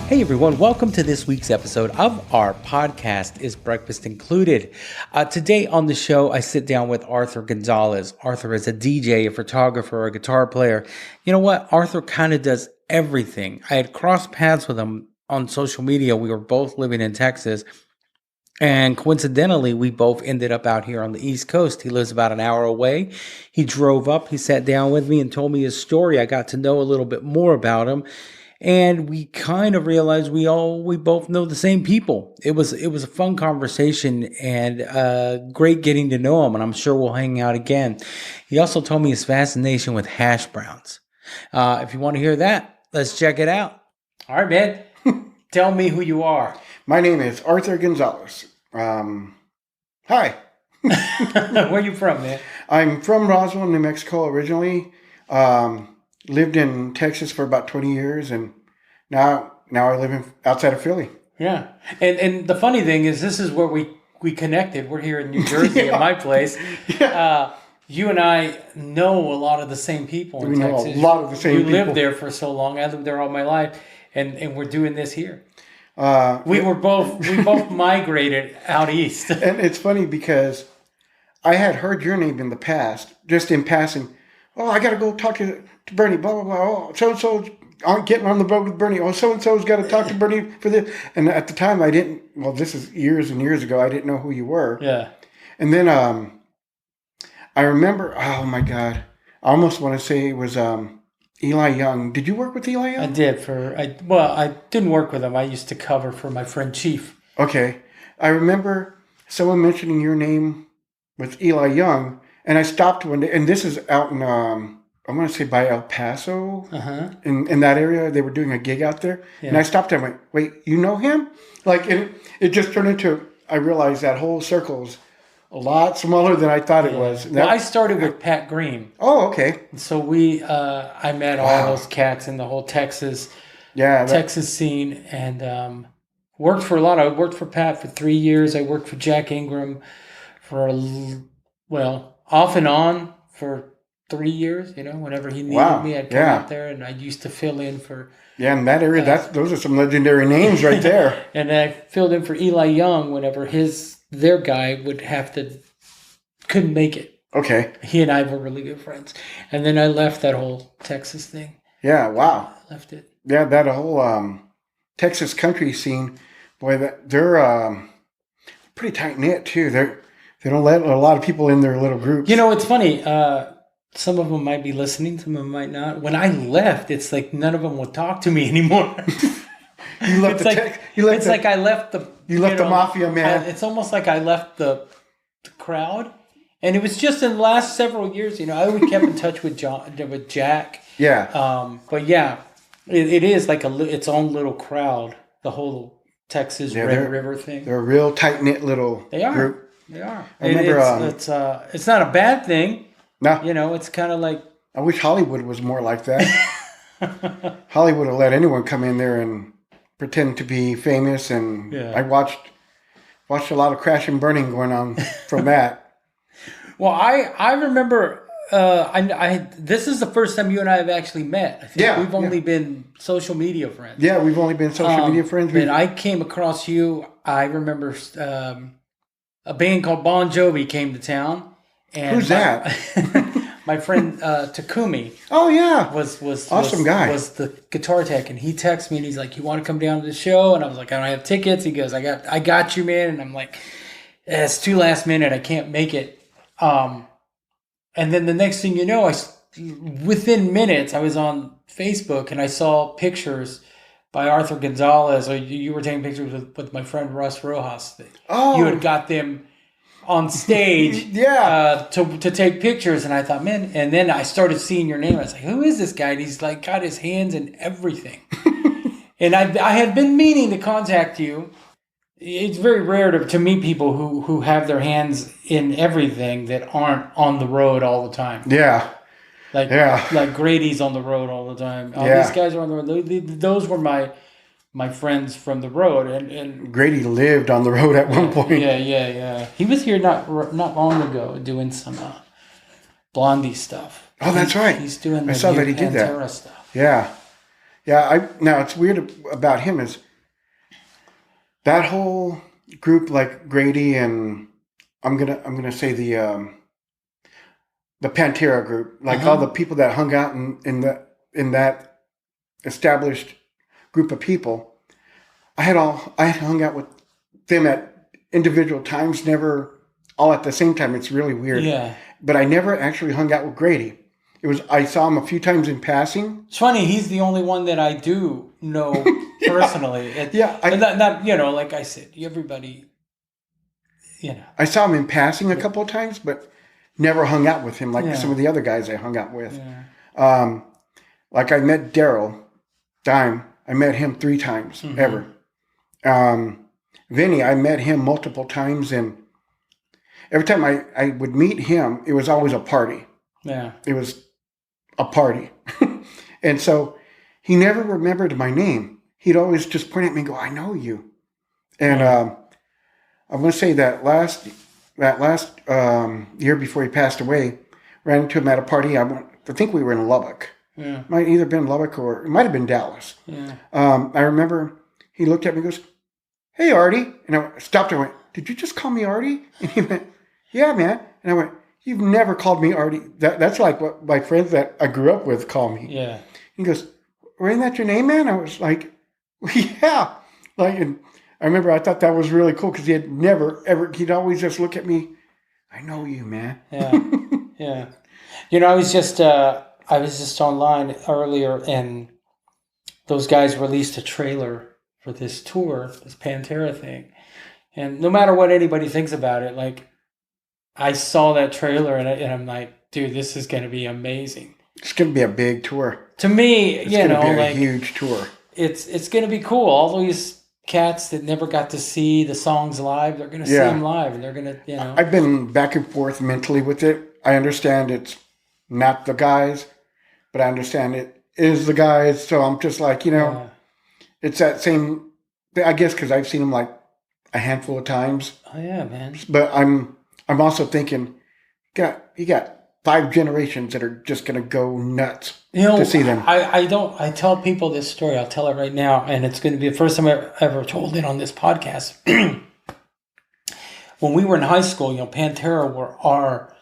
Hey everyone, welcome to this week's episode of our podcast, Is Breakfast Included? Today on the show, I sit down with Arthur Gonzalez. Arthur is a DJ, a photographer, a guitar player. You know what? Arthur kind of does everything. I had crossed paths with him on social media. We were both living in Texas. And coincidentally, we both ended up out here on the East Coast. He lives about an hour away. He drove up, he sat down with me and told me his story. I got to know a little bit more about him. And we kind of realized we both know the same people. It was a fun conversation and great getting to know him. And I'm sure we'll hang out again. He also told me his fascination with hash browns. If you want to hear that, let's check it out. All right, man. Tell me who you are. My name is Arthur Gonzalez. Hi. Where are you from, man? I'm from Roswell, New Mexico originally. Lived in Texas for about 20 years, and now I live outside of Philly. Yeah. And the funny thing is, this is where we connected. We're here in New Jersey Yeah. at my place. Yeah. You and I know a lot of the same people in Texas. We know a lot of the same people. You lived there for so long. I lived there all my life, and we're doing this here. We both migrated out east. And it's funny because I had heard your name in the past, just in passing. Oh, I got to go talk to Bernie, blah, blah, blah. Oh, so-and-so's getting on the road with Bernie. Oh, so-and-so's got to talk to Bernie for this. And at the time, I didn't, well, this is years and years ago. I didn't know who you were. Yeah. And then I remember, oh, my God. I almost want to say it was Eli Young. Did you work with Eli Young? I did. I didn't work with him. I used to cover for my friend Chief. Okay. I remember someone mentioning your name with Eli Young, and I stopped one day, and this is out in, I want to say by El Paso, in that area. They were doing a gig out there, and I stopped there and went, wait, you know him? And it just turned into, I realized that whole circle's a lot smaller than I thought it was. I started with Pat Green. Oh, okay. So I met all those cats in the whole Texas scene, and worked for a lot. I worked for Pat for 3 years. I worked for Jack Ingram for off and on for 3 years. Whenever he needed me, I'd come out there, and I used to fill in for. Yeah, in that area, those are some legendary names right there. And I filled in for Eli Young whenever their guy couldn't make it. Okay. He and I were really good friends. And then I left that whole Texas thing. Yeah, wow. I left it. Yeah, that whole Texas country scene, boy, they're pretty tight-knit, too. They don't let a lot of people in their little groups. It's funny. Some of them might be listening, some of them might not. When I left, it's like none of them would talk to me anymore. You left I left the... You left the mafia, man. It's almost like I left the crowd. And it was just in the last several years, I always kept in touch with Jack. Yeah. But yeah, it is like its own little crowd, the whole Texas Red River thing. They're a real tight-knit little group. They are. I remember... It's not a bad thing. No. It's kind of like... I wish Hollywood was more like that. Hollywood will let anyone come in there and pretend to be famous, and I watched a lot of crash and burning going on from that. Well, I remember this is the first time you and I have actually met. I think we've only been social media friends. Yeah, we've only been social media friends. But I came across you. I remember a band called Bon Jovi came to town. And who's that? My friend Takumi. Oh yeah, was awesome guy. Was the guitar tech, and he texted me and he's like, "You want to come down to the show?" And I was like, "I don't have tickets." He goes, "I got you, man." And I'm like, "It's too last minute. I can't make it." And then the next thing you know, within minutes I was on Facebook and I saw pictures by Arthur Gonzalez. Or you were taking pictures with my friend Russ Rojas. You had got them on stage to take pictures, and I thought, man, and then I started seeing your name. I was like, who is this guy? And he's like got his hands in everything. And I had been meaning to contact you. It's very rare to meet people who have their hands in everything that aren't on the road all the time. Like Grady's on the road all the time. These guys are on the road. Those were my friends from the road, and Grady lived on the road at one point. Yeah. He was here not long ago doing some Blondie stuff. Oh, that's right. He's doing I saw that he did that. Stuff. Yeah, Now it's weird about him is that whole group, like Grady and I'm gonna say the Pantera group, like all the people that hung out in that established group of people. I had hung out with them at individual times, never all at the same time. It's really weird. Yeah. But I never actually hung out with Grady. I saw him a few times in passing. It's funny. He's the only one that I do know personally. Not like I said, everybody. I saw him in passing a couple of times, but never hung out with him like some of the other guys I hung out with. Yeah. Like I met Daryl Dime. I met him 3 times ever. Vinny, I met him multiple times, and every time I would meet him, it was always a party. Yeah. It was a party. And so he never remembered my name. He'd always just point at me and go, I know you. And I'm going to say that last year before he passed away, ran into him at a party. I think we were in Lubbock. Yeah. Might either been Lubbock or it might have been Dallas. Yeah. I remember he looked at me and goes, hey, Artie. And I stopped and went, did you just call me Artie? And he went, yeah, man. And I went, you've never called me Artie. That's like what my friends that I grew up with call me. Yeah. He goes, well, isn't that your name, man? I was like, yeah. And I remember I thought that was really cool because he had never, ever, he'd always just look at me, I know you, man. Yeah. Yeah. I was just online earlier, and those guys released a trailer for this tour, this Pantera thing. And no matter what anybody thinks about it, like, I saw that trailer and I'm like, dude, this is going to be amazing. It's going to be a big tour. To me, it's going to be a huge tour. It's going to be cool. All these cats that never got to see the songs live, they're going to see them live, and they're going to, I've been back and forth mentally with it. I understand it's not the guys, but I understand it is the guys. So I'm just like, it's that same, I guess, because I've seen them like a handful of times. Oh yeah, man. But I'm also thinking, you got 5 generations that are just going to go nuts to see them. I tell people this story. I'll tell it right now, and it's going to be the first time I ever told it on this podcast. When we were in high school, Pantera were our,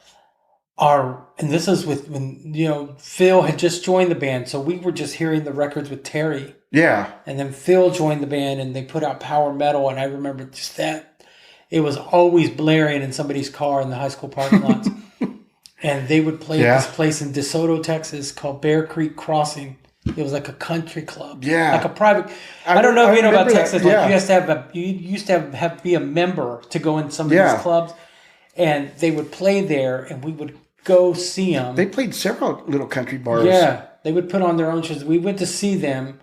and this is when Phil had just joined the band, so we were just hearing the records with Terry. Yeah. And then Phil joined the band, and they put out power metal, and I remember just that. It was always blaring in somebody's car in the high school parking lots. And they would play at this place in DeSoto, Texas called Bear Creek Crossing. It was like a country club. Yeah. Like a private. I don't know if you know about Texas. Like you used to have to be a member to go in some of these clubs. And they would play there, and we would go see them. They played several little country bars. Yeah. They would put on their own shows. We went to see them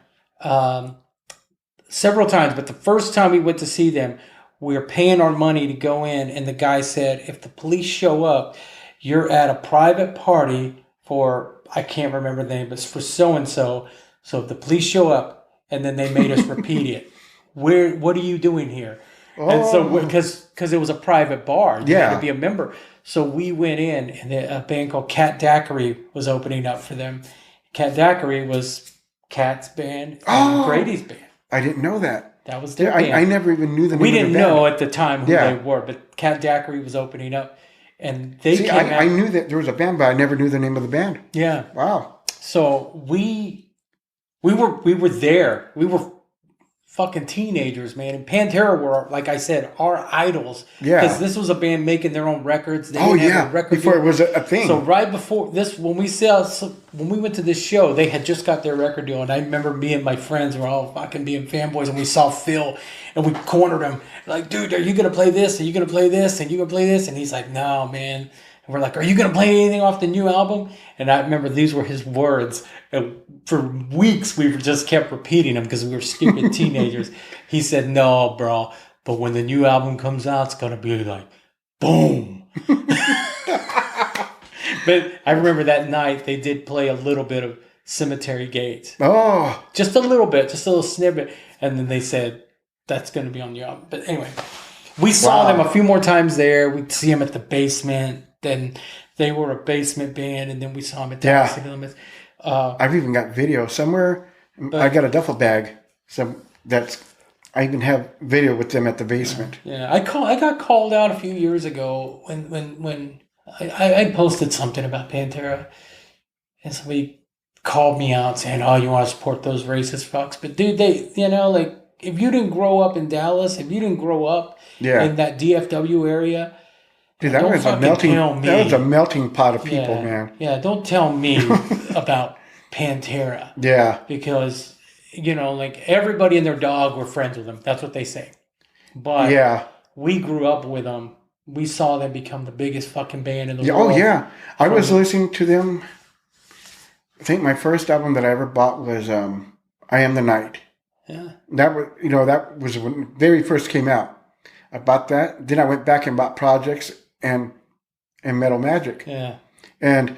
several times. But the first time we went to see them, we were paying our money to go in, and the guy said, if the police show up, you're at a private party for, I can't remember the name, but it's for so-and-so. So if the police show up, and then they made us repeat it. What are you doing here? Oh. And so, because it was a private bar, you had to be a member. So we went in, and a band called Cat Daiquiri was opening up for them. Cat Daiquiri was Cat's band and Grady's band. I didn't know that. That was their band. I never even knew the name We of the didn't band. know at the time who they were, but Cat Daiquiri was opening up, and they came out. I knew that there was a band, but I never knew the name of the band. Yeah. Wow. So we were there. We were fucking teenagers, man. And Pantera were, like I said, our idols. Yeah. Because this was a band making their own records. They didn't have a record before deal. it was a thing. So right before this, when we went to this show, they had just got their record deal. And I remember me and my friends were all fucking being fanboys. And we saw Phil, and we cornered him. Like, dude, are you going to play this? Are you going to play this? And you going to play this? And he's like, no, man. And we're like, are you going to play anything off the new album? And I remember these were his words. And for weeks, we just kept repeating them because we were stupid teenagers. He said, no, bro. But when the new album comes out, it's going to be like, boom. But I remember that night, they did play a little bit of Cemetery Gates. Oh. Just a little bit, just a little snippet. And then they said, that's going to be on the album. But anyway, we saw them a few more times there. We'd see them at the Basement. Then they were a basement band, and then we saw them at City Limits. I've even got video somewhere. I got a duffel bag. So I even have video with them at the basement. Yeah, I got called out a few years ago when I posted something about Pantera, and somebody called me out saying, "Oh, you want to support those racist fucks?" But dude, like if you didn't grow up in Dallas, if you didn't grow up in that DFW area, dude, that was a melting pot of people, man. Yeah, don't tell me about Pantera. Yeah, because. Like everybody and their dog were friends with them. That's what they say. But we grew up with them. We saw them become the biggest fucking band in the world. Oh, yeah. I was listening to them. I think my first album that I ever bought was I Am the Night. Yeah. That was when it very first came out. I bought that. Then I went back and bought Projects and Metal Magic. Yeah. And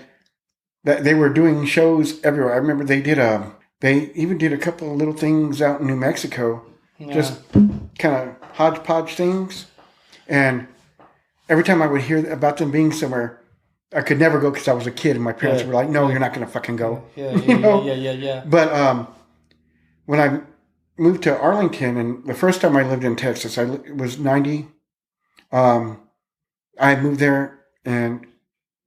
they were doing shows everywhere. I remember they even did a couple of little things out in New Mexico, just kind of hodgepodge things. And every time I would hear about them being somewhere, I could never go because I was a kid, and my parents were like, "No, you're not going to fucking go." Yeah. But when I moved to Arlington, and the first time I lived in Texas, it was 90. I moved there in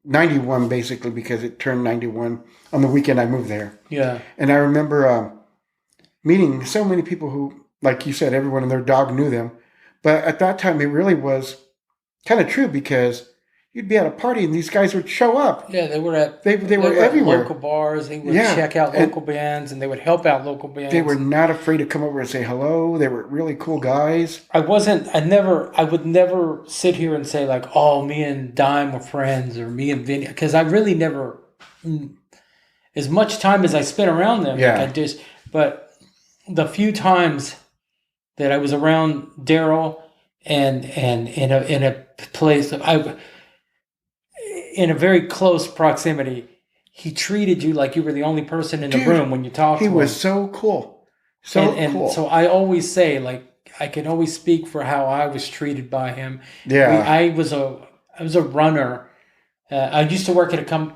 91 basically because it turned 91 on the weekend I moved there. Yeah. And I remember meeting so many people who, like you said, everyone and their dog knew them. But at that time, it really was kind of true because you'd be at a party and these guys would show up. Yeah, they were everywhere. At local bars. They would check out local bands and they would help out local bands. They were not afraid to come over and say hello. They were really cool guys. I would never sit here and say like, oh, me and Dime were friends or me and Vinny, because I really never, as much time as I spent around them. Yeah. But the few times that I was around Daryl and in a place in a very close proximity, he treated you like you were the only person in the room when you talked to him. He was so cool. Cool. So I always say, like, I can always speak for how I was treated by him. Yeah. I was a runner. I used to work at a club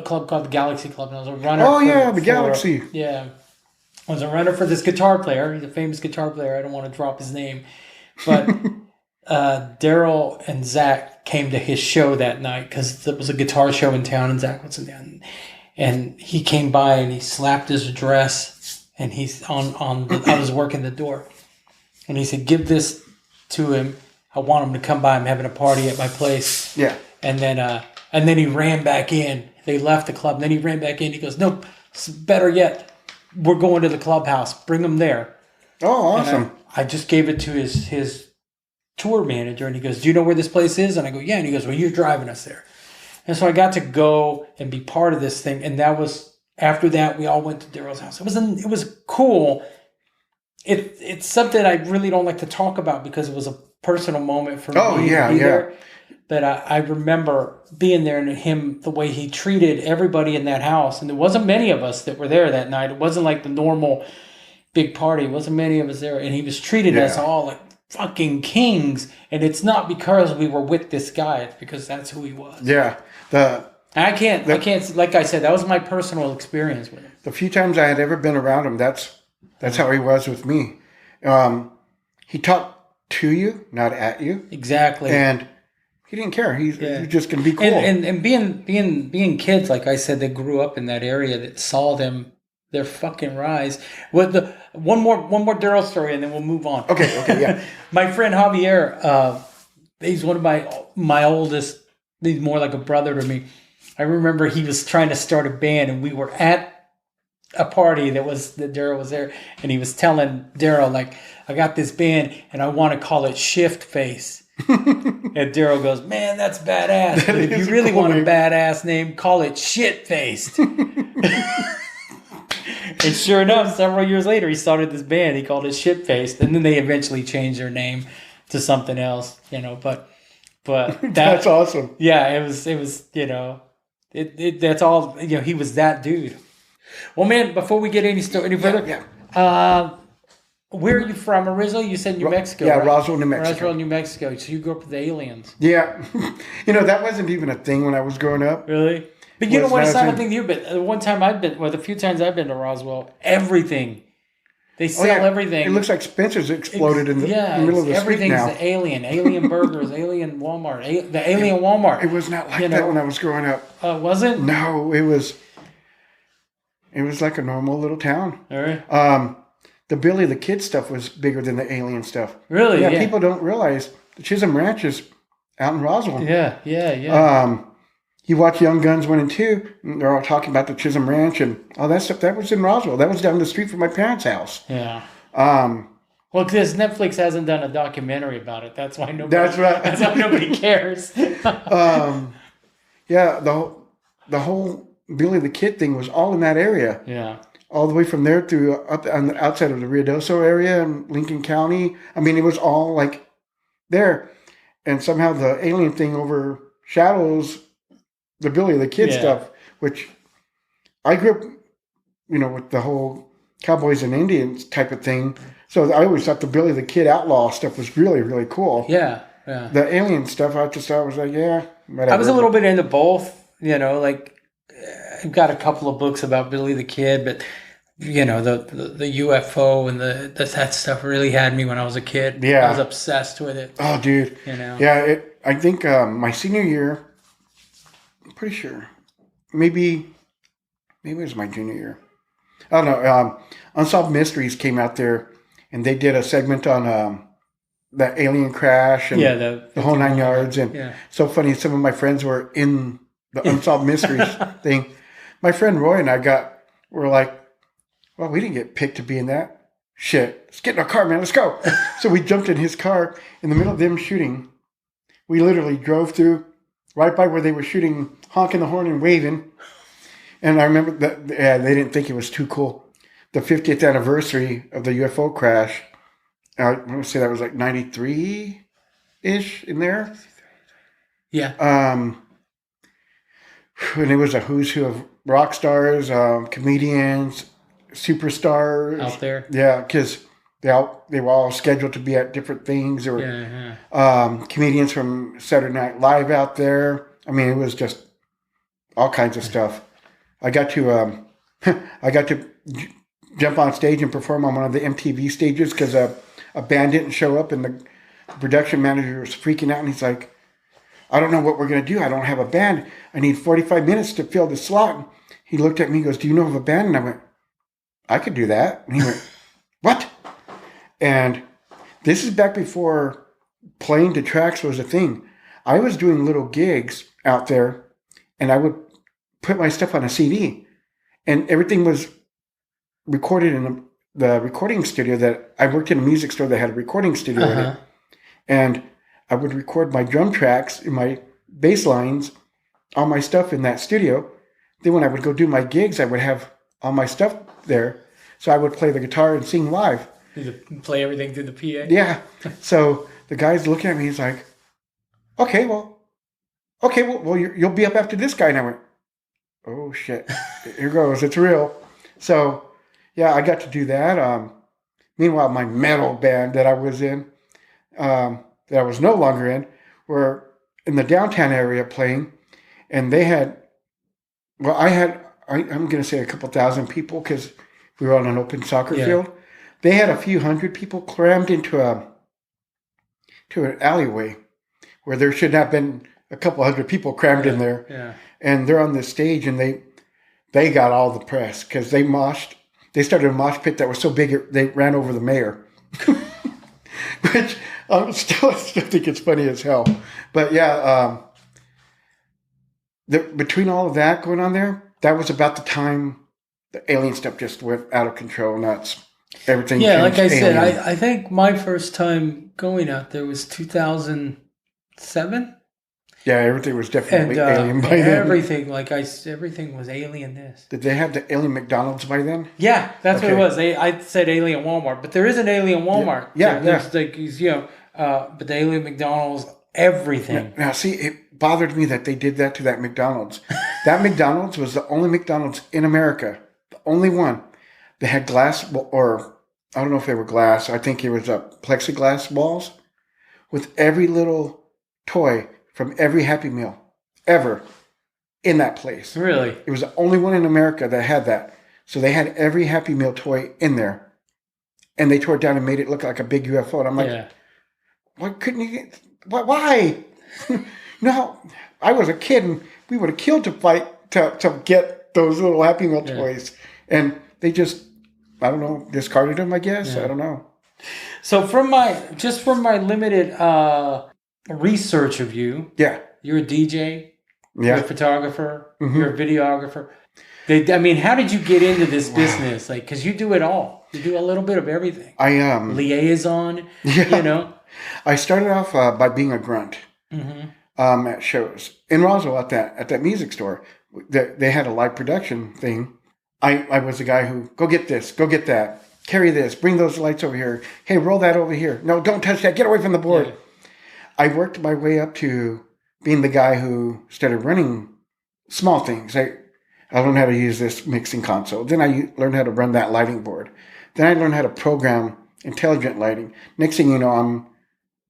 called the Galaxy Club, and I was a runner. Oh, the Galaxy. Yeah. I was a runner for this guitar player. He's a famous guitar player. I don't want to drop his name. But Daryl and Zach came to his show that night because there was a guitar show in town and Zach was in there. And he came by and he slapped his dress and he's I was working the door. And he said, give this to him. I want him to come by. I'm having a party at my place. Yeah. And then he ran back in. They left the club. And then he ran back in. He goes, nope, better yet. We're going to the clubhouse. Bring him there. Oh, awesome. And I just gave it to his tour manager, and he goes, do you know where this place is? And I go, yeah. And he goes, well, you're driving us there. And so I got to go and be part of this thing. And that was, after that, we all went to Daryl's house. It was cool. It's something I really don't like to talk about because it was a personal moment for me. There. But I remember being there and him, the way he treated everybody in that house. And there wasn't many of us that were there that night. It wasn't like the normal big party. It wasn't many of us there. And he was treated us all like fucking kings. And it's not because we were with this guy. It's because that's who he was. Yeah. I can't, like I said, that was my personal experience with him. The few times I had ever been around him, that's how he was with me. He talked to you, not at you. Exactly. And he didn't care. He's just going to be cool. And being kids, like I said, that grew up in that area, that saw their fucking rise. With one more Daryl story, and then we'll move on. Okay, yeah. My friend Javier, he's one of my oldest. He's more like a brother to me. I remember he was trying to start a band, and we were at a party that Daryl was there, and he was telling Daryl, like, I got this band, and I want to call it Shift Face. And Daryl goes, man, that's badass. But if you really want a badass name, call it Shit Faced. And sure enough, several years later, he started this band. He called it Shit Faced, and then they eventually changed their name to something else. But that's awesome. Yeah, it was. That's all. He was that dude. Well, man, before we get any further, where are you from originally? You said New Mexico. Yeah, right? Roswell, New Mexico. Roswell, New Mexico. So you grew up with the aliens. Yeah. That wasn't even a thing when I was growing up. Really? But you know was what? not It's a not a thing. thing to you. But one time I've been, well, the few times I've been to Roswell, everything they Oh sell yeah, it everything. looks like Spencer's exploded in the middle of the street Everything's now. the alien burgers, alien Walmart, the alien Walmart. It was not You like that when know, I was growing up. wasn't. No, it was like a normal little town. All right. The Billy the Kid stuff was bigger than the alien stuff. Really? Yeah, Yeah. people don't realize the Chisholm Ranch is out in Roswell. Yeah. Yeah. You watch Young Guns 1 and 2, and they're all talking about the Chisholm Ranch and all that stuff. That was in Roswell. That was down the street from my parents' house. Yeah. Um, Well, because Netflix hasn't done a documentary about it. That's why nobody. That's right. That's why nobody cares. yeah, the whole Billy the Kid thing was all in that area. Yeah. All the way from there through up on the outside of the Ruidoso area in Lincoln County. I mean, it was all like there. And somehow the alien thing overshadows the Billy the Kid stuff, which I grew up, with the whole cowboys and Indians type of thing. So I always thought the Billy the Kid outlaw stuff was really, really cool. Yeah. Yeah. The alien stuff, I just thought was like, yeah, whatever. I was a little bit into both, like I've got a couple of books about Billy the Kid, but the UFO and that stuff really had me when I was a kid. Yeah. I was obsessed with it. Oh, dude. Yeah, I think my senior year, I'm pretty sure, maybe it was my junior year. I don't know. Unsolved Mysteries came out there, and they did a segment on that alien crash and the whole 9 yards. And so funny, some of my friends were in the Unsolved Mysteries thing. My friend Roy and I were like, well, we didn't get picked to be in that. Shit, let's get in our car, man, let's go. So we jumped in his car in the middle of them shooting. We literally drove through right by where they were shooting, honking the horn and waving. And I remember that they didn't think it was too cool. The 50th anniversary of the UFO crash, I want to say that was like 93-ish in there. Yeah. And it was a who's who of rock stars, comedians, superstars. Out there. Yeah, because they were all scheduled to be at different things. Or comedians from Saturday Night Live out there. I mean, it was just all kinds of stuff. I got to jump on stage and perform on one of the MTV stages because a band didn't show up, and the production manager was freaking out, and he's like, I don't know what we're going to do. I don't have a band. I need 45 minutes to fill the slot. And he looked at me and goes, do you know of a band? And I went, I could do that. And he went, what? And this is back before playing to tracks was a thing. I was doing little gigs out there, and I would put my stuff on a CD, and everything was recorded in the recording studio that I worked in a music store that had a recording studio in it. And I would record my drum tracks and my bass lines, all my stuff in that studio. Then when I would go do my gigs, I would have all my stuff there. So I would play the guitar and sing live. You play everything through the PA? Yeah. So the guy's looking at me, he's like, okay, well, you'll be up after this guy. And I went, oh shit, here goes, it's real. So yeah, I got to do that. Meanwhile, my metal band that I was in, that I was no longer in, were in the downtown area playing, and they had, I'm going to say a couple thousand people because we were on an open soccer field. They had a few hundred people crammed into an alleyway where there should not have been a couple hundred people crammed in there. Yeah. And they're on the stage, and they got all the press because they moshed. They started a mosh pit that was so big they ran over the mayor. Which I still think it's funny as hell. But yeah, between all of that going on there, that was about the time the alien stuff just went out of control, nuts. Everything. Yeah, like I said, alien. I think my first time going out there was 2007. Yeah, everything was definitely And alien by then. everything was alien this. Did they have the alien McDonald's by then? Yeah, that's what it was. I said alien Walmart, but there is an alien Walmart. Yeah. There's like, but the alien McDonald's, everything. Now, see, it bothered me that they did that to that McDonald's. That McDonald's was the only McDonald's in America, the only one that had glass, or I don't know if they were glass. I think it was plexiglass walls with every little toy from every Happy Meal ever in that place. Really? It was the only one in America that had that. So they had every Happy Meal toy in there. And they tore it down and made it look like a big UFO. And I'm like, why couldn't you get, why? No, I was a kid and we would have killed to fight to get those little Happy Meal toys. And they just, I don't know, discarded them, I guess. I don't know. So from my limited research of you, you're a DJ, you're a photographer, you're a videographer. How did you get into this business? Like, because you do it all. You do a little bit of everything. Liaison, you know. I started off by being a grunt at shows in Roswell at that music store. They had a live production thing. I was the guy who, go get this, go get that, carry this, bring those lights over here. Hey, roll that over here. No, don't touch that. Get away from the board. Yeah. I worked my way up to being the guy who started running small things. I learned how to use this mixing console. Then I learned how to run that lighting board. Then I learned how to program intelligent lighting. Next thing you know,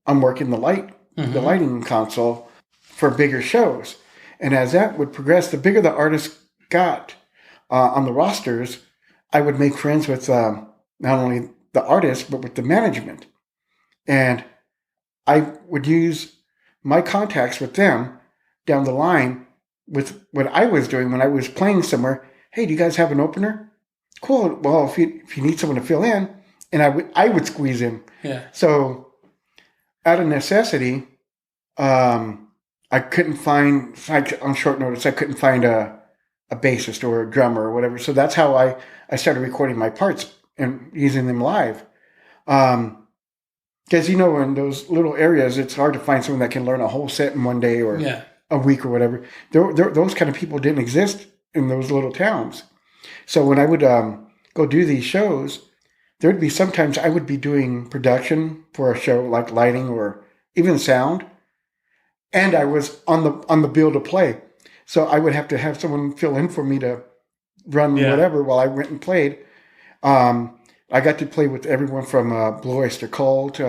I'm working the lighting console for bigger shows. And as that would progress, the bigger the artist got on the rosters, I would make friends with not only the artist, but with the management. And I would use my contacts with them down the line with what I was doing when I was playing somewhere. Hey, do you guys have an opener? Cool. Well, if you need someone to fill in, and I would squeeze in. Yeah. So out of necessity, I couldn't find, on short notice, I couldn't find a bassist or a drummer or whatever. So that's how I started recording my parts and using them live. Because, in those little areas, it's hard to find someone that can learn a whole set in one day or a week or whatever. Those kind of people didn't exist in those little towns. So when I would go do these shows, there would be sometimes I would be doing production for a show like lighting or even sound. And I was on the bill to play. So I would have to have someone fill in for me to run whatever while I went and played. I got to play with everyone from Blue Oyster Cult.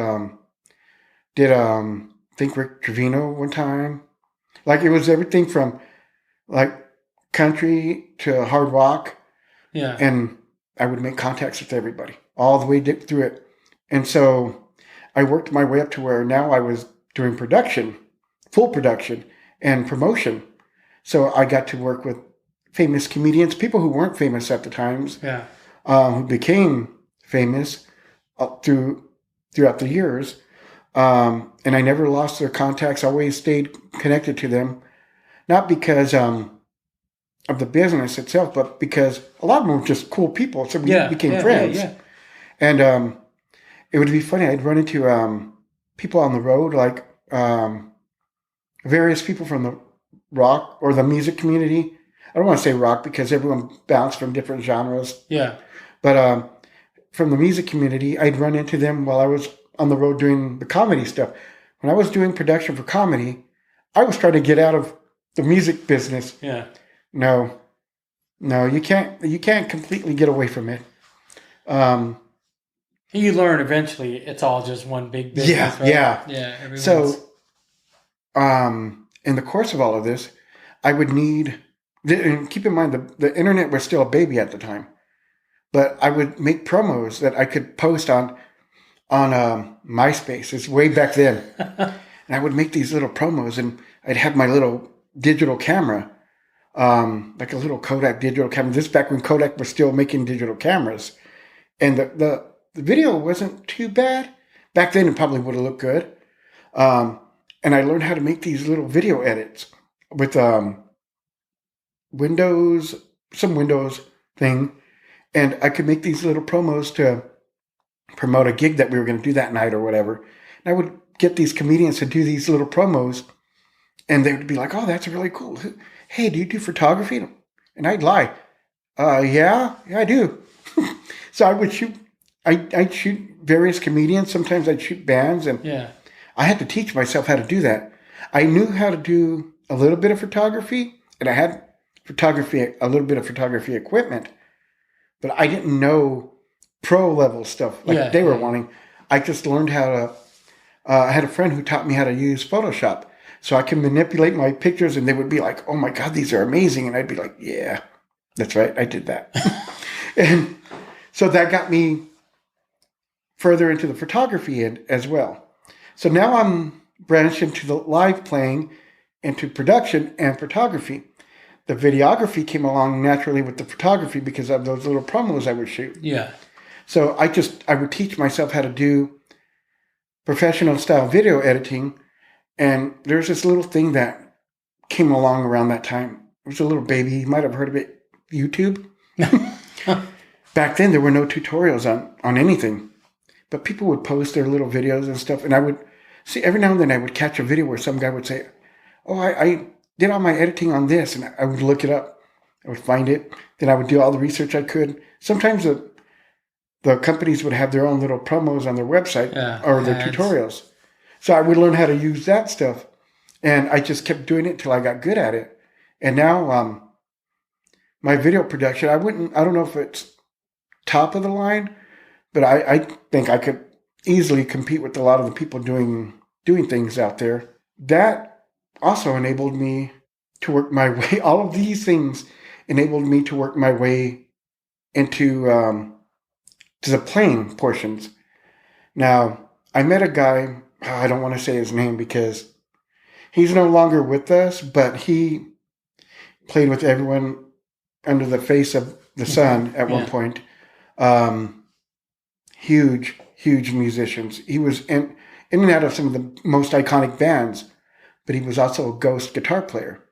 Did think Rick Trevino one time. Like it was everything from like country to hard rock. Yeah. And I would make contacts with everybody all the way through it. And so I worked my way up to where now I was doing production, full production and promotion. So I got to work with famous comedians, people who weren't famous at the times, who became famous throughout the years. And I never lost their contacts. I always stayed connected to them, not because of the business itself, but because a lot of them were just cool people. So we became friends. And it would be funny. I'd run into people on the road, like various people from the rock or the music community. I don't want to say rock because everyone bounced from different genres. Yeah. But from the music community, I'd run into them while I was on the road doing the comedy stuff. When I was doing production for comedy, I was trying to get out of the music business. Yeah. No, you can't completely get away from it. You learn eventually it's all just one big business, right? Yeah. So, in the course of all of this, I would need, and keep in mind the internet was still a baby at the time, but I would make promos that I could post on MySpace. It's way back then. And I would make these little promos and I'd have my little digital camera, like a little Kodak digital camera. This back when Kodak was still making digital cameras. And the video wasn't too bad. Back then it probably would have looked good. And I learned how to make these little video edits with some Windows thing. And I could make these little promos to promote a gig that we were going to do that night or whatever. And I would get these comedians to do these little promos. And they would be like, oh, that's really cool. Hey, do you do photography? And I'd lie. Yeah, I do. So I would shoot. I'd shoot various comedians. Sometimes I'd shoot bands. And I had to teach myself how to do that. I knew how to do a little bit of photography. And I had a little bit of photography equipment. But I didn't know pro level stuff like they were wanting. I just learned how to, I had a friend who taught me how to use Photoshop. So I can manipulate my pictures and they would be like, oh my God, these are amazing. And I'd be like, yeah, that's right. I did that. And so that got me further into the photography end as well. So now I'm branched into the live playing, into production and photography. The videography came along naturally with the photography because of those little promos I would shoot. Yeah. So I would teach myself how to do professional style video editing. And there's this little thing that came along around that time. It was a little baby. You might have heard of it, YouTube. Back then, there were no tutorials on anything. But people would post their little videos and stuff. And I would see every now and then I would catch a video where some guy would say, oh, I did all my editing on this. And I would look it up. I would find it. Then I would do all the research I could. Sometimes the companies would have their own little promos on their website or their tutorials. So I would learn how to use that stuff. And I just kept doing it till I got good at it. And now my video production, I don't know if it's top of the line, but I think I could easily compete with a lot of the people doing things out there. That also enabled me to work my way. All of these things enabled me to work my way into to the playing portions. Now, I met a guy, I don't want to say his name because he's no longer with us, but he played with everyone under the face of the sun at one point. Huge musicians. He was in and out of some of the most iconic bands, but he was also a ghost guitar player.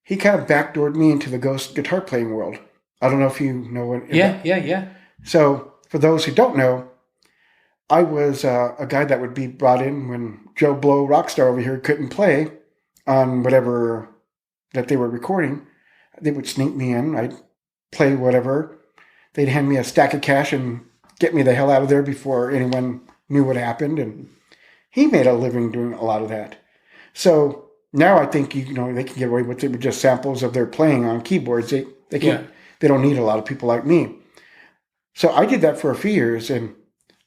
He kind of backdoored me into the ghost guitar playing world. I don't know if you know what. Yeah. So for those who don't know, I was a guy that would be brought in when Joe Blow Rockstar over here couldn't play on whatever that they were recording. They would sneak me in. I'd play whatever. They'd hand me a stack of cash and get me the hell out of there before anyone knew what happened. And he made a living doing a lot of that. So now I think they can get away with it with just samples of their playing on keyboards. They don't need a lot of people like me. So I did that for a few years, and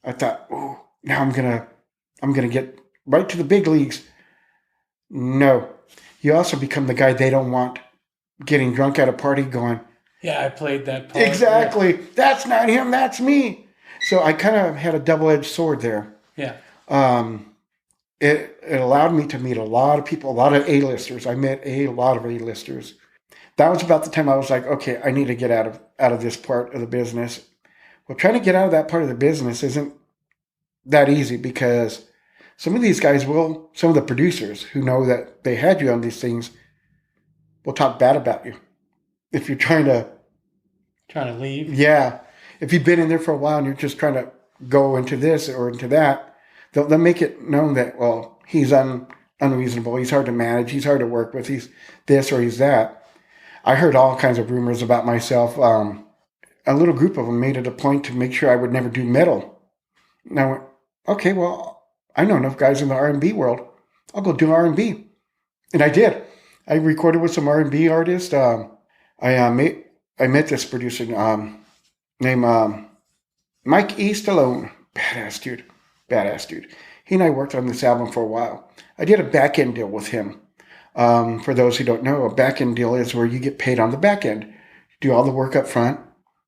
I thought, oh, now I'm gonna get right to the big leagues. No, you also become the guy they don't want getting drunk at a party going, yeah, I played that part. Exactly. Yeah. That's not him, that's me. So I kind of had a double-edged sword there. Yeah. It allowed me to meet a lot of people, a lot of A-listers. I met a lot of A-listers. That was about the time I was like, okay, I need to get out of this part of the business. Well, trying to get out of that part of the business isn't that easy because some of these guys some of the producers who know that they had you on these things will talk bad about you. If you're trying to leave. Yeah. If you've been in there for a while and you're just trying to go into this or into that, they'll make it known that, well, he's unreasonable. He's hard to manage. He's hard to work with. He's this or he's that. I heard all kinds of rumors about myself. A little group of them made it a point to make sure I would never do metal. And I went, okay, well, I know enough guys in the R&B world. I'll go do R&B. And I did. I recorded with some R&B artists. I met this producer named Mike E. Stallone. Badass dude. He and I worked on this album for a while. I did a back-end deal with him. For those who don't know, a back-end deal is where you get paid on the back end. You do all the work up front,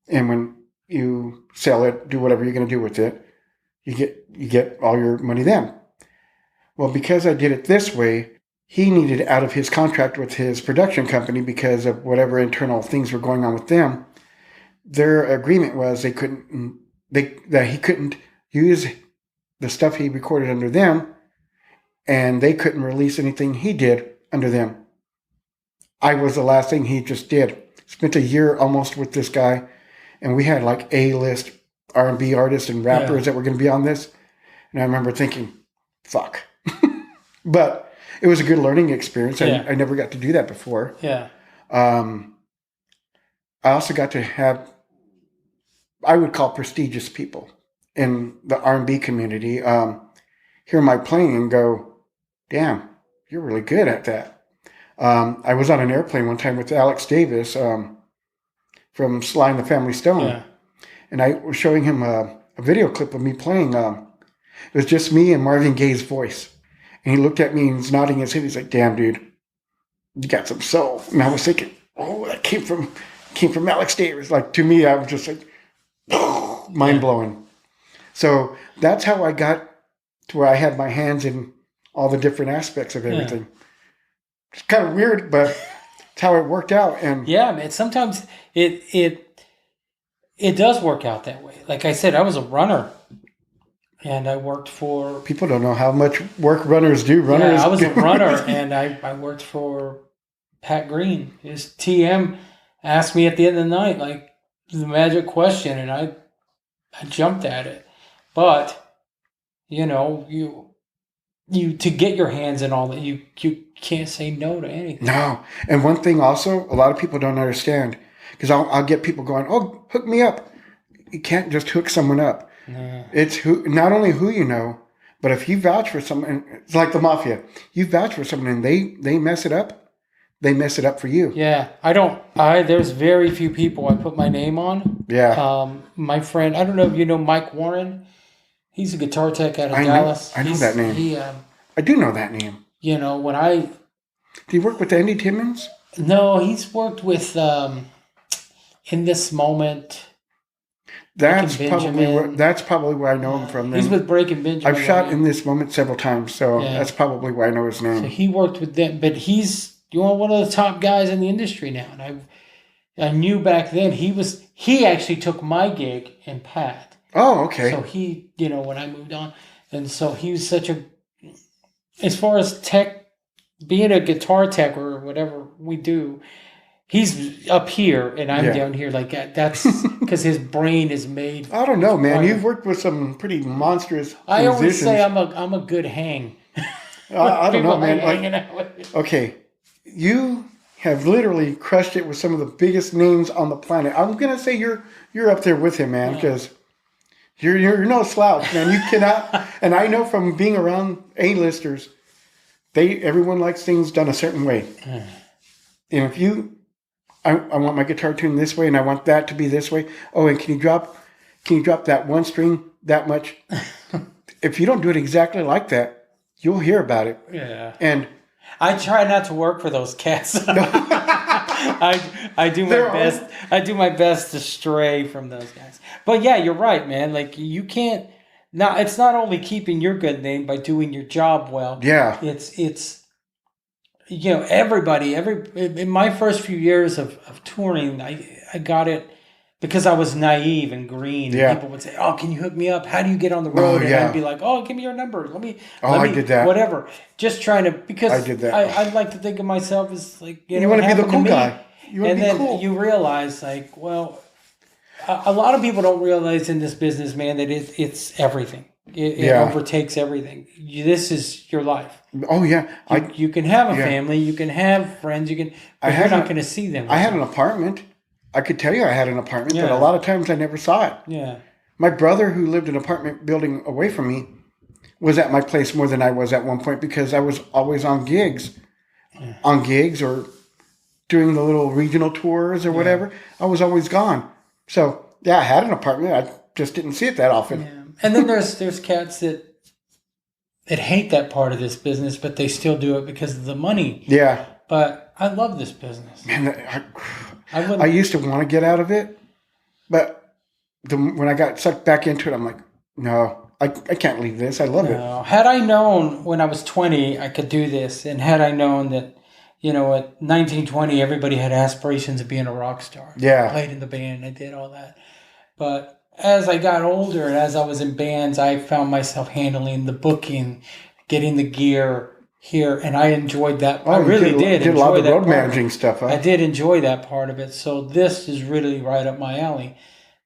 and when you sell it, do whatever you're going to do with it, you get all your money then. Well, because I did it this way, he needed out of his contract with his production company because of whatever internal things were going on with them. Their agreement was that he couldn't use the stuff he recorded under them, and they couldn't release anything he did under them. I was the last thing he just did. Spent a year almost with this guy, and we had like A-list R&B artists and rappers that were going to be on this. And I remember thinking, fuck. But it was a good learning experience. I never got to do that before. Yeah. I also got to have, I would call prestigious people in the R&B community hear my playing and go, damn, you're really good at that. I was on an airplane one time with Alex Davis from Sly and the Family Stone. Yeah. And I was showing him a video clip of me playing. It was just me and Marvin Gaye's voice. And he looked at me and he's nodding his head. He's like, damn, dude, you got some soul. And I was thinking, oh, that came from Alex Davis. Like, to me, I was just like, mind blowing. So that's how I got to where I had my hands in all the different aspects of everything. Yeah. It's kind of weird, but it's how it worked out. And yeah, man, sometimes it does work out that way. Like I said, I was a runner. And I worked for... People don't know how much work runners do. Runners. Yeah, I was a runner, and I worked for Pat Green. His TM asked me at the end of the night, like, the magic question, and I jumped at it. But, you know, you to get your hands in all that, you can't say no to anything. No. And one thing also, a lot of people don't understand, because I'll get people going, oh, hook me up. You can't just hook someone up. No. It's not only who you know, but if you vouch for someone, it's like the mafia. You vouch for someone and they mess it up, they mess it up for you. Yeah, there's very few people I put my name on. Yeah. My friend, I don't know if you know Mike Warren. He's a guitar tech out of Dallas. I know that name. I do know that name. You know, Did he work with Andy Timmons? No, he's worked with In This Moment. That's probably where I know him from. He's with Breaking Benjamin. I've shot In This Moment several times, so that's probably where I know his name. So he worked with them, but he's one of the top guys in the industry now. And I knew back then he actually took my gig in Pat. Oh, okay. So he, when I moved on, and so he was as far as tech, being a guitar tech or whatever we do. He's up here and I'm down here. Like that's because his brain is made. I don't know, man. You've worked with some pretty monstrous I always say I'm a good hang. I don't know, man. Okay, you have literally crushed it with some of the biggest names on the planet. I'm gonna say you're up there with him, man, because you're no slouch, man. You cannot. And I know from being around A-listers, everyone likes things done a certain way. And if you I want my guitar tuned this way, and I want that to be this way. Oh, and can you drop that one string that much? If you don't do it exactly like that, you'll hear about it. Yeah. And I try not to work for those cats. I do my best. I do my best to stray from those guys. But yeah, you're right, man. Like you can't. Now it's not only keeping your good name by doing your job well. Yeah. It's. Everybody, in my first few years of touring, I got it because I was naive and green. Yeah. People would say, oh, can you hook me up? How do you get on the road? And I'd be like, oh, give me your number. Let me, I did that. Whatever. Just trying to, because I did that. I like to think of myself as like, you want to be the cool guy. You want to be then cool. You realize like, well, a lot of people don't realize in this business, man, that it's everything. It overtakes everything. This is your life. Oh yeah, you can have a family, you can have friends, but you're not going to see them. I had an apartment. I could tell you I had an apartment, but a lot of times I never saw it. Yeah. My brother, who lived in an apartment building away from me, was at my place more than I was at one point because I was always on gigs, or doing the little regional tours or whatever. I was always gone. So I had an apartment. I just didn't see it that often. Yeah. And then there's cats that hate that part of this business, but they still do it because of the money. Yeah. But I love this business. Man, I used to want to get out of it, but when I got sucked back into it, I'm like, no, I can't leave this. I love it. Had I known when I was 20 I could do this, and had I known that, at 19, 20, everybody had aspirations of being a rock star. Yeah. I played in the band. I did all that. But as I got older and as I was in bands, I found myself handling the booking, getting the gear here, and I enjoyed that. I really did. A lot of road managing stuff. Huh? I did enjoy that part of it. So this is really right up my alley.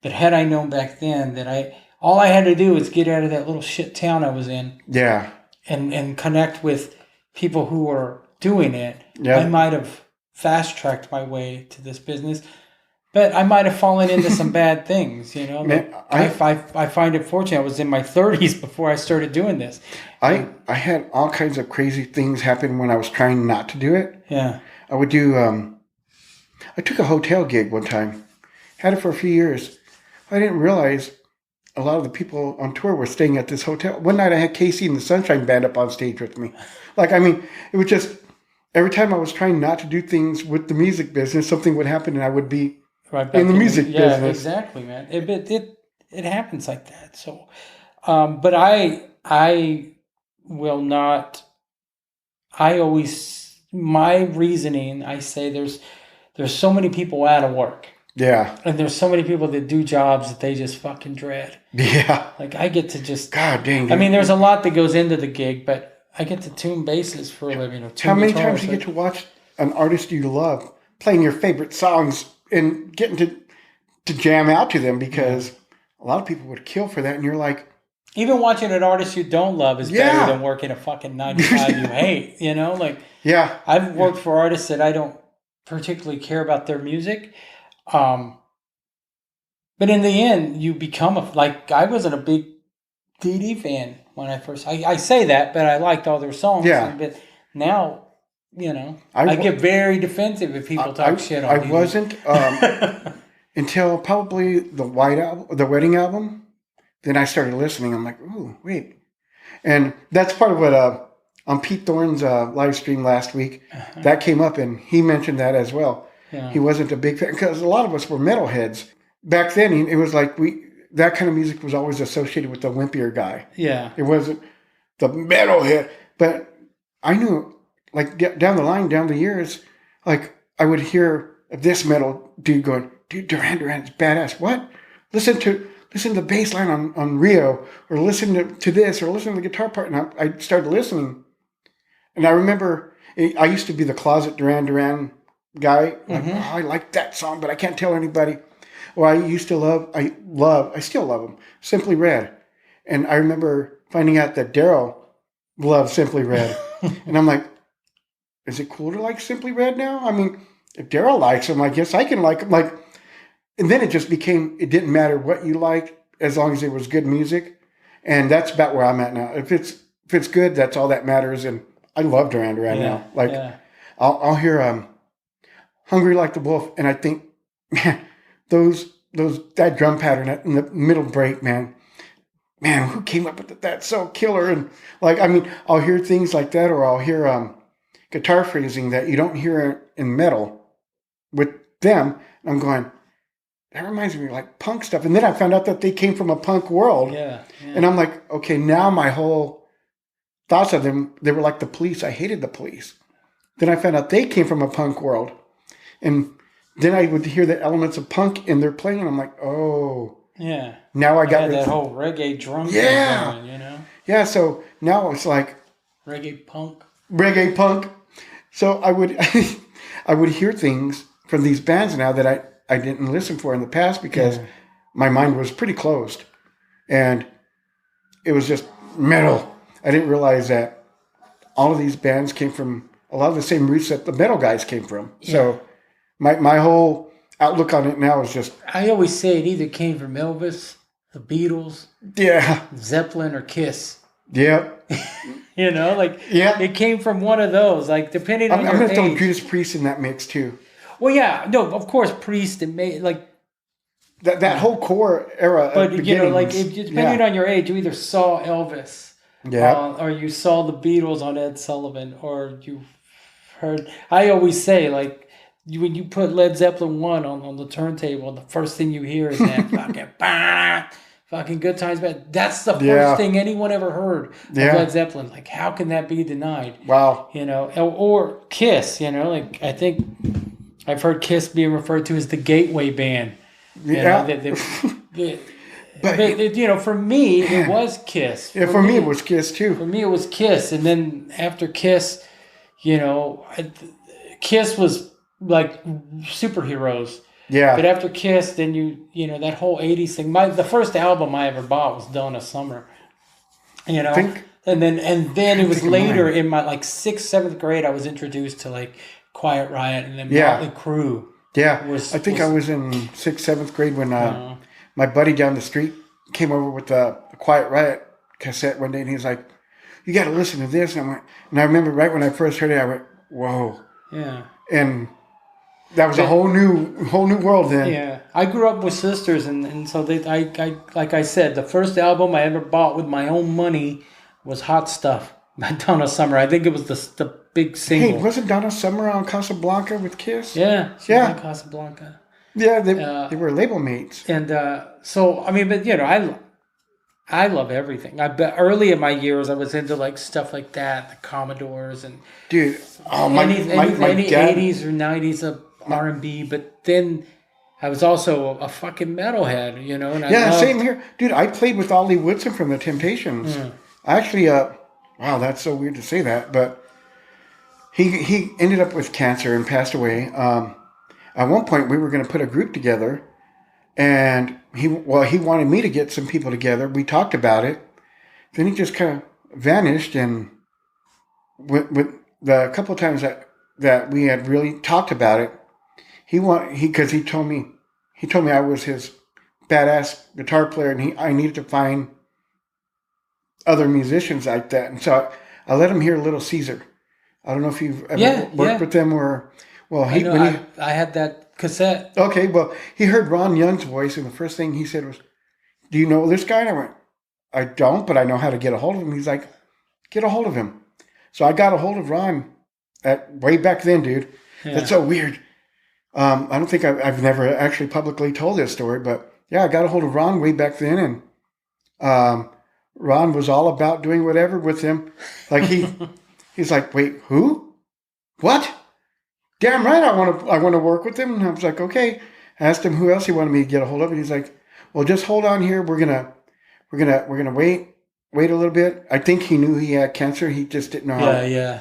But had I known back then that all I had to do was get out of that little shit town I was in. Yeah. And connect with people who were doing it. Yeah. I might have fast-tracked my way to this business. But I might have fallen into some bad things, Man, I find it fortunate. I was in my 30s before I started doing this. I had all kinds of crazy things happen when I was trying not to do it. Yeah. I would do, I took a hotel gig one time. Had it for a few years. I didn't realize a lot of the people on tour were staying at this hotel. One night I had Casey and the Sunshine Band up on stage with me. Like, I mean, it was just, every time I was trying not to do things with the music business, something would happen and I would be right back in the music yeah, business. Exactly, man. It happens like that. So, but I will not. I always my reasoning. I say there's so many people out of work. Yeah. And there's so many people that do jobs that they just fucking dread. Yeah. Like I get to just. God dang it. I mean, there's a lot that goes into the gig, but I get to tune basses for a living. Or how many times you get to watch an artist you love playing your favorite songs and getting to jam out to them, because a lot of people would kill for that, and you're like, even watching an artist you don't love is better than working a fucking 9 to 5 you hate. You know, like I've worked for artists that I don't particularly care about their music, but in the end, you become like I wasn't a big Dee Dee fan when I first. I say that, but I liked all their songs. Yeah. But now, you know, I get very defensive if people talk shit on Dee Dee. I wasn't until probably the Wedding album. Then I started listening. I'm like, ooh, wait. And that's part of what, on Pete Thorne's live stream last week, that came up, and he mentioned that as well. Yeah. He wasn't a big fan, because a lot of us were metalheads. Back then, it was like that kind of music was always associated with the wimpier guy. Yeah. It wasn't the metalhead. But I knew, like, down the years, like, I would hear this metal dude going, dude, Duran Duran's badass. What? Listen to the bass line on Rio, or listen to this, or listen to the guitar part. And I started listening. And I remember I used to be the closet Duran Duran guy. Like, I like that song, but I can't tell anybody. Or I still love them, Simply Red. And I remember finding out that Daryl loved Simply Red. And I'm like, is it cool to like Simply Red now? I mean, if Daryl likes them, I guess I can like them. Like, and then it just became, it didn't matter what you liked as long as it was good music. And that's about where I'm at now. If it's good, that's all that matters. And I love Duran Duran now. Like, I'll hear Hungry Like the Wolf, and I think, man, that drum pattern in the middle break, man, who came up with that? That's so killer. And like, I mean, I'll hear things like that, or I'll hear guitar phrasing that you don't hear in metal with them. And I'm going, that reminds me of like punk stuff. And then I found out that they came from a punk world. Yeah. And I'm like, okay, now my whole thoughts of them, they were like the Police. I hated the Police. Then I found out they came from a punk world. And then I would hear the elements of punk in their playing, and I'm like, oh. Yeah. Now I got that whole reggae drum thing going, you know? Yeah, so now it's like... Reggae punk. So I would hear things from these bands now that I didn't listen for in the past, because my mind was pretty closed. And it was just metal. I didn't realize that all of these bands came from a lot of the same roots that the metal guys came from. Yeah. So my whole outlook on it now is just... I always say it either came from Elvis, the Beatles, Zeppelin, or Kiss. Yep. You know, like, it came from one of those, like, depending on your age. I'm going to throw Judas Priest in that mix, too. Well, yeah, no, of course, Priest and like... That whole core era. But, you know, like, depending on your age, you either saw Elvis, or you saw the Beatles on Ed Sullivan, or you heard... I always say, like, when you put Led Zeppelin 1 on the turntable, the first thing you hear is that fucking Good Times Bad. That's the first thing anyone ever heard of Led Zeppelin. Like, how can that be denied? Wow. You know, or Kiss, you know, like, I think I've heard Kiss being referred to as the gateway band. You know, but you know, for me, it was Kiss. Yeah, for me, it was Kiss, too. For me, it was Kiss. And then after Kiss, you know, Kiss was like superheroes. Yeah. But after Kiss, then you know, that whole 80s thing. The first album I ever bought was Donna Summer. You know? And then it was later in my like 6th, 7th grade, I was introduced to like Quiet Riot and then Motley Crue. Yeah. I was in 6th, 7th grade when my buddy down the street came over with the Quiet Riot cassette one day, and he was like, you got to listen to this. And I remember right when I first heard it, I went, whoa. Yeah. And That was a whole new world then. Yeah, I grew up with sisters, and so I like I said, the first album I ever bought with my own money was "Hot Stuff" by Donna Summer. I think it was the big Hey, single. wasn't Donna Summer on Casablanca with Kiss? Yeah, she was Yeah. on Casablanca. Yeah, they were label mates. And so I mean, but I love everything. I bet early in my years I was into like stuff like that, the Commodores and Dude, any dad, 80s or 90s of R&B, but then I was also a fucking metalhead, you know, and I yeah, loved, same here. Dude, I played with Ollie Woodson from the Temptations. I actually, wow, that's so weird to say that, but he ended up with cancer and passed away. At one point, we were going to put a group together, and he wanted me to get some people together. We talked about it. Then he just kind of vanished, and with the couple of times that we had really talked about it, because he told me I was his badass guitar player, and I needed to find other musicians like that, and so I let him hear Little Caesar. I don't know if you've ever worked with them or I had that cassette. Okay, well, he heard Ron Young's voice, and the first thing he said was, "Do you know this guy?" And I went, "I don't, but I know how to get a hold of him." He's like, "Get a hold of him." So I got a hold of Ron way back then, dude. Yeah. That's so weird. I don't think I've never actually publicly told this story, but yeah, I got a hold of Ron way back then, and Ron was all about doing whatever with him. Like he's like, "Wait, who? What? Damn right, I want to work with him." And I was like, "Okay." I asked him who else he wanted me to get a hold of, and he's like, "Well, just hold on here. We're gonna wait a little bit." I think he knew he had cancer. He just didn't know how. Yeah.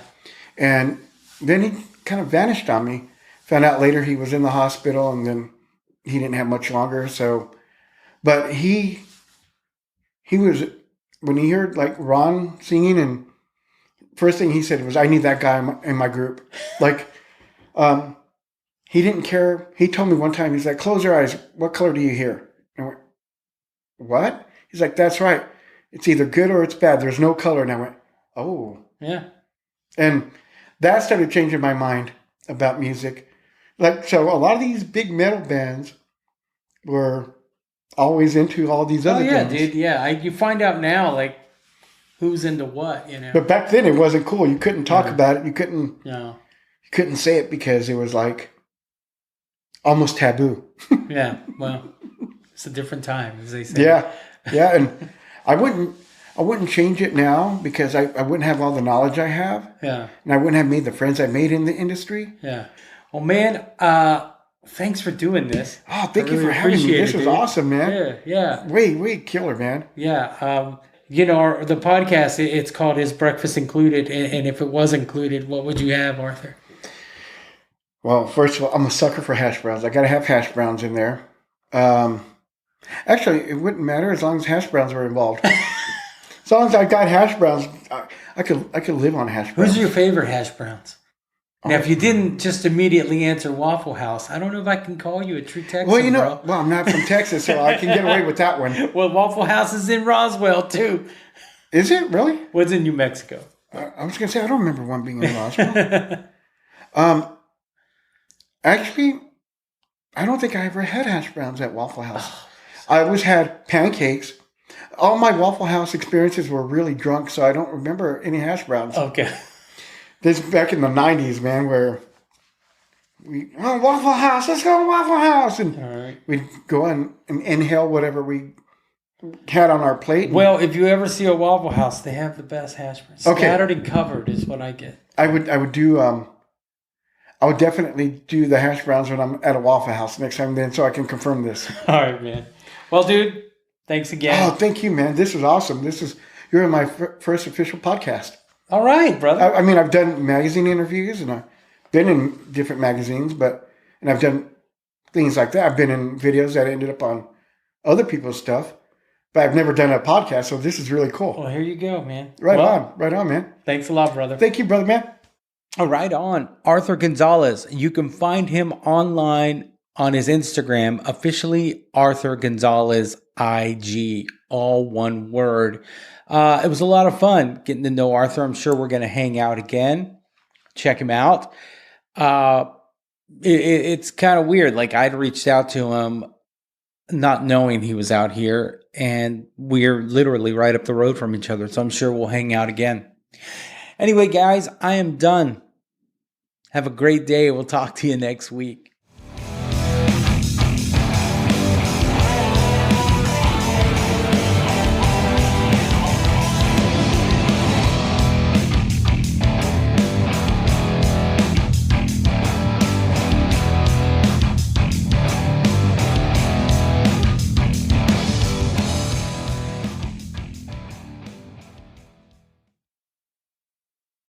And then he kind of vanished on me. Found out later he was in the hospital, and then he didn't have much longer. So, but he was, when he heard like Ron singing, and first thing he said was, "I need that guy in my group." Like, he didn't care. He told me one time, he's like, "Close your eyes. What color do you hear?" And I went, "What?" He's like, "That's right. It's either good or it's bad. There's no color." And I went, "Oh." Yeah. And that started changing my mind about music. Like, so a lot of these big metal bands were always into all these other things. Dude. Yeah. You find out now, like, who's into what, you know. But back then it wasn't cool. You couldn't talk about it. You couldn't. No. You couldn't say it because it was like almost taboo. Yeah. Well, it's a different time, as they say. Yeah. Yeah. And I wouldn't change it now because I wouldn't have all the knowledge I have. Yeah. And I wouldn't have made the friends I made in the industry. Yeah. Well, man, thanks for doing this. Oh, thank you for having me. This was awesome, man. Yeah. Way killer, man. Yeah. You know, the podcast, it's called Is Breakfast Included? And if it was included, what would you have, Arthur? Well, first of all, I'm a sucker for hash browns. I got to have hash browns in there. Actually, it wouldn't matter as long as hash browns were involved. As long as I got hash browns, I could live on hash browns. Who's your favorite hash browns? Now, if you didn't just immediately answer Waffle House, I don't know if I can call you a true Texan, well, bro. Well, I'm not from Texas, so I can get away with that one. Well, Waffle House is in Roswell, too. Is it really? Well, it's in New Mexico. I was going to say, I don't remember one being in Roswell. Actually, I don't think I ever had hash browns at Waffle House. I always had pancakes. All my Waffle House experiences were really drunk, so I don't remember any hash browns. Okay. This is back in the 90s, man, where Waffle House, let's go to Waffle House. And we'd go and inhale whatever we had on our plate. Well, if you ever see a Waffle House, they have the best hash browns. Scattered and covered is what I get. I would definitely do the hash browns when I'm at a Waffle House next time then, so I can confirm this. All right, man. Well, dude, thanks again. Oh, thank you, man. This was awesome. You're in my first official podcast. All right, brother. I mean, I've done magazine interviews and I've been in different magazines, and I've done things like that. I've been in videos that ended up on other people's stuff, but I've never done a podcast, so this is really cool. Well, here you go, man. Right on, man. Thanks a lot, brother. Thank you, brother, man. Right on. Arthur Gonzalez. You can find him online on his Instagram, officially Arthur Gonzalez IG, all one word. It was a lot of fun getting to know Arthur. I'm sure we're going to hang out again. Check him out. it's kind of weird. Like I'd reached out to him not knowing he was out here, and we're literally right up the road from each other. So I'm sure we'll hang out again. Anyway, guys, I am done. Have a great day. We'll talk to you next week.